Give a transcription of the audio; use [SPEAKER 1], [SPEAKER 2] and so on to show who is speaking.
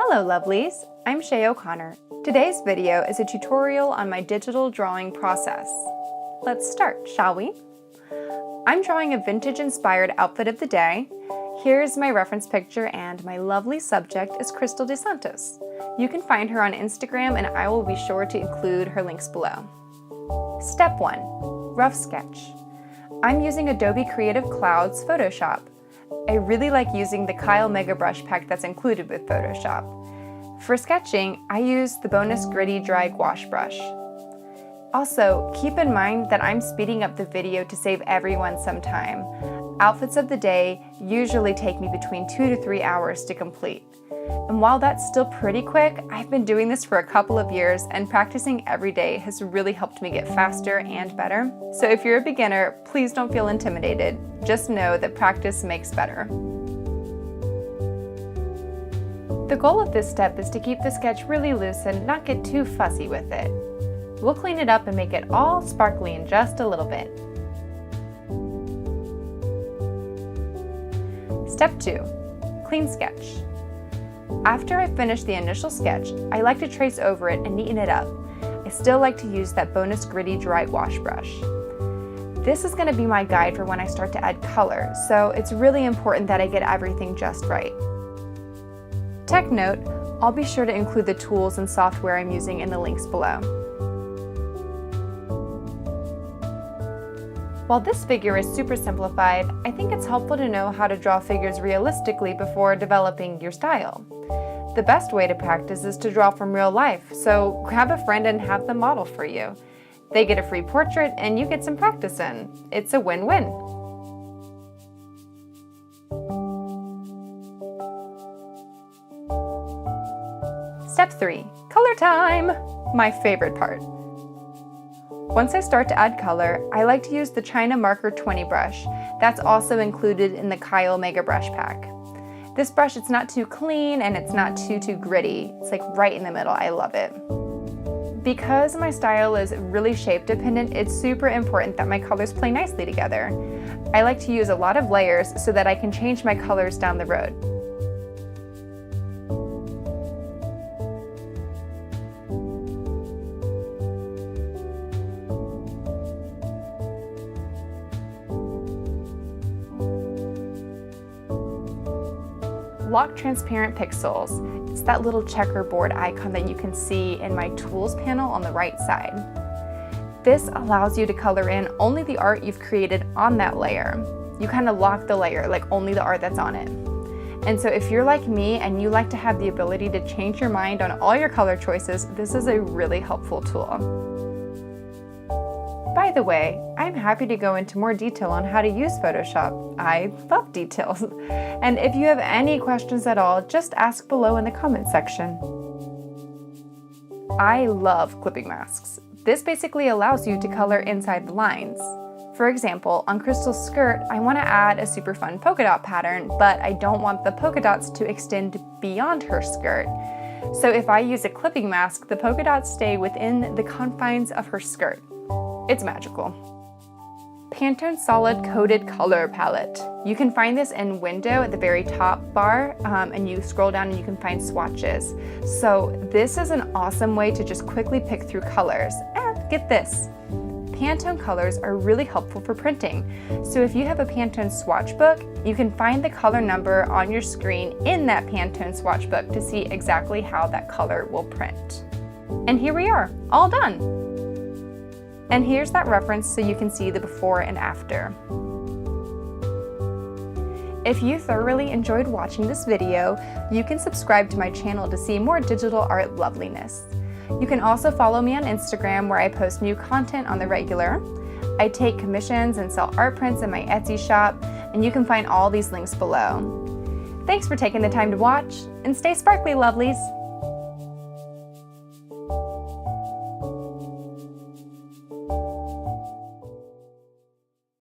[SPEAKER 1] Hello lovelies, I'm Shea O'Connor. Today's video is a tutorial on my digital drawing process. Let's start, shall we? I'm drawing a vintage-inspired outfit of the day. Here's my reference picture and my lovely subject is KRYSTLE DESANTOS. You can find her on Instagram and I will be sure to include her links below. Step 1. Rough sketch. I'm using Adobe Creative Cloud's Photoshop. I really like using the Kyle Mega Brush Pack that's included with Photoshop. For sketching, I use the bonus gritty dry gouache brush. Also, keep in mind that I'm speeding up the video to save everyone some time. Outfits of the day usually take me between 2 to 3 hours to complete. And while that's still pretty quick, I've been doing this for a couple of years and practicing every day has really helped me get faster and better. So if you're a beginner, please don't feel intimidated. Just know that practice makes better. The goal of this step is to keep the sketch really loose and not get too fussy with it. We'll clean it up and make it all sparkly in just a little bit. Step 2. Clean sketch. After I finish the initial sketch, I like to trace over it and neaten it up. I still like to use that bonus gritty dry gouache brush. This is going to be my guide for when I start to add color, so it's really important that I get everything just right. Tech note, I'll be sure to include the tools and software I'm using in the links below. While this figure is super simplified, I think it's helpful to know how to draw figures realistically before developing your style. The best way to practice is to draw from real life, so grab a friend and have them model for you. They get a free portrait and you get some practice in. It's a win-win. Step 3. Color time! My favorite part. Once I start to add color, I like to use the China Marker 20 brush. That's also included in the Kyle Mega Brush Pack. This brush, it's not too clean and it's not too gritty. It's like right in the middle. I love it. Because my style is really shape dependent, it's super important that my colors play nicely together. I like to use a lot of layers so that I can change my colors down the road. Lock transparent pixels. It's that little checkerboard icon that you can see in my tools panel on the right side. This allows you to color in only the art you've created on that layer. You kind of lock the layer, like only the art that's on it. And so if you're like me and you like to have the ability to change your mind on all your color choices, this is a really helpful tool. By the way, I'm happy to go into more detail on how to use Photoshop. I love details. And if you have any questions at all, just ask below in the comment section. I love clipping masks. This basically allows you to color inside the lines. For example, on KRYSTLE's skirt, I want to add a super fun polka dot pattern, but I don't want the polka dots to extend beyond her skirt. So if I use a clipping mask, the polka dots stay within the confines of her skirt. It's magical. Pantone Solid Coated Color Palette. You can find this in Window at the very top bar, and you scroll down and you can find swatches. So this is an awesome way to just quickly pick through colors. And get this, Pantone colors are really helpful for printing. So if you have a Pantone swatch book, you can find the color number on your screen in that Pantone swatch book to see exactly how that color will print. And here we are, all done. And here's that reference so you can see the before and after. If you thoroughly enjoyed watching this video, you can subscribe to my channel to see more digital art loveliness. You can also follow me on Instagram where I post new content on the regular. I take commissions and sell art prints in my Etsy shop, and you can find all these links below. Thanks for taking the time to watch, and stay sparkly, lovelies!